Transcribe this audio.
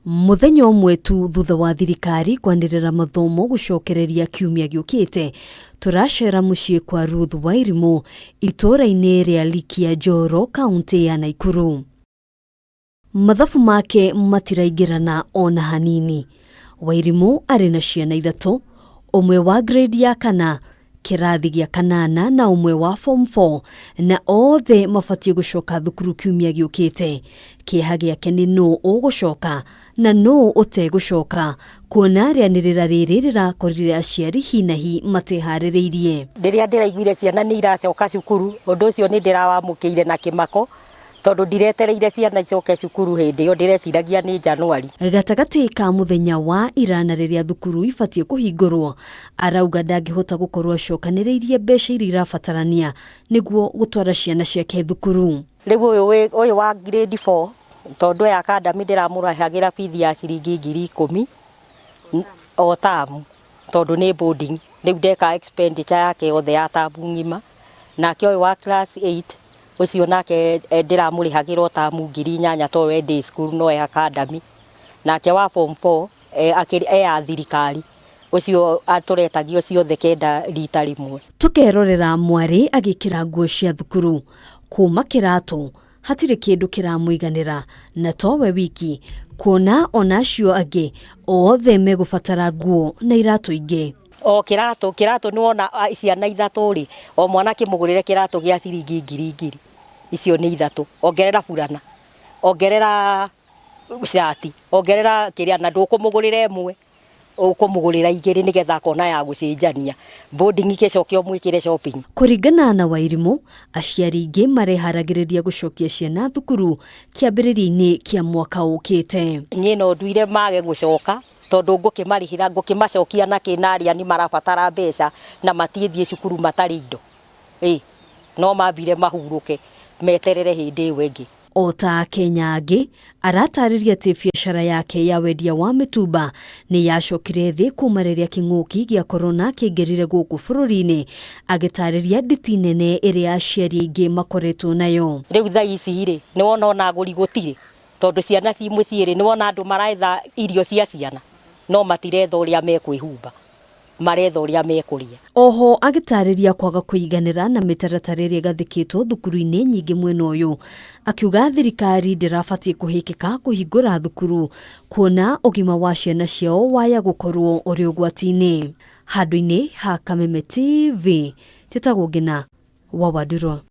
Muthenya umwe tu thutha wa thirikari kwanirira mathomo gucokereria kiumia giukite, turacera mucii kwa Ruth Wairimu ituura-ini ria Likia Njoro kaunti ya Nakuru. Mathabu make matiraingirana ona hanini. Wairimu ari na ciana ithatu, umwe wa grade ya kana, kirathi gia kanana na umwe wa form 4, na othe mabatie gucoka thukuru kiumia giukite. Kieha giake ni no ugucoka na no utegucoka, kuona rianirira riri rirakorire aciari hi na hi matihaririirie. Riria ndiraiguire ciana ni iracoka cukuru, undu ucio ni ndirawamukiire na kimako tondu ndiretereire ciana icoke cukuru hindi iyo ndireciragia ni Januari. Gatagati ka muthenya wa irana riria thukuru ibatie kuhingurwo, arauga ndangihota gukorwo acokaniriirie mbeca iria irabatarania niguo gutwara ciana ciake thukuru. Riu uyu wa grade 4 tondu ya academy ndiramurahagira fees ya ciringi 10,000 o tamu tondu ni boarding. Riu ndeka expenditure yake othe ya tamu ngima, nake uyu wa class 8 ucio nake ndiramurihagira o tamu 8,000 tondu we day school no ya academy, nake wa form 4 ya thirikari ucio aturetagio ciothe kenda rita rimwe. Tukerorera mwari agikira nguo cia thukuru, kuuma kirathi hatire kindu kiramuiganira, na towe wiki kuona onacio angi othe megubatara nguo na iratu ingi. O kirathi ni wona ciana ithatu ri o mwana kimugurire kirathi gia ciringi 2,000 icio ni ithatu, ongerera burana, ongerera shati, ongerera kiria, na ndukumugurira imwe ukumugurira igiri nigetha kona ya gucenjania boarding ikicokio mwikire shopping. Kuringana na Wairimu, aciari ingi mareharagiriria gucokia ciana thukuru kiambiriria-ini kia mwaka ukite. Nie no nduire mage gucoka tondu ngukimarihira ngukimacokia na kinaria ni marabatara mbeca na matiethie cukuru matari indo no mambire mahuruke meterere hindi wengi. Ota Kenya angi aratariria ati biashara yake ya wendia wa mitumba ni yacokire thi kuma riria king'uki gia corona kiingirire guku bururi-ini, agitariria nditi nene iria aciari aingi makoretwo nayo. Riu tha ici ri ni wona ona aguri gutire tondu ciana ci mucii ri ni wona andu maraetha irio cia ciana no matiretha uria mekwihumba, maretha uria mekuria. Oho agitariria kwaga kuiganira na mitaratara iria gathikitwo thukuru-ini nyingi mwena uyu, akiuga thirikari ndirabatie kuhikika kuhingura thukuru kuona ugima wa ciana ciao waya gukorwo uri ugwati-ini. Handu-ini ha Kameme TV, titagwo Ngina wa Wadurwa.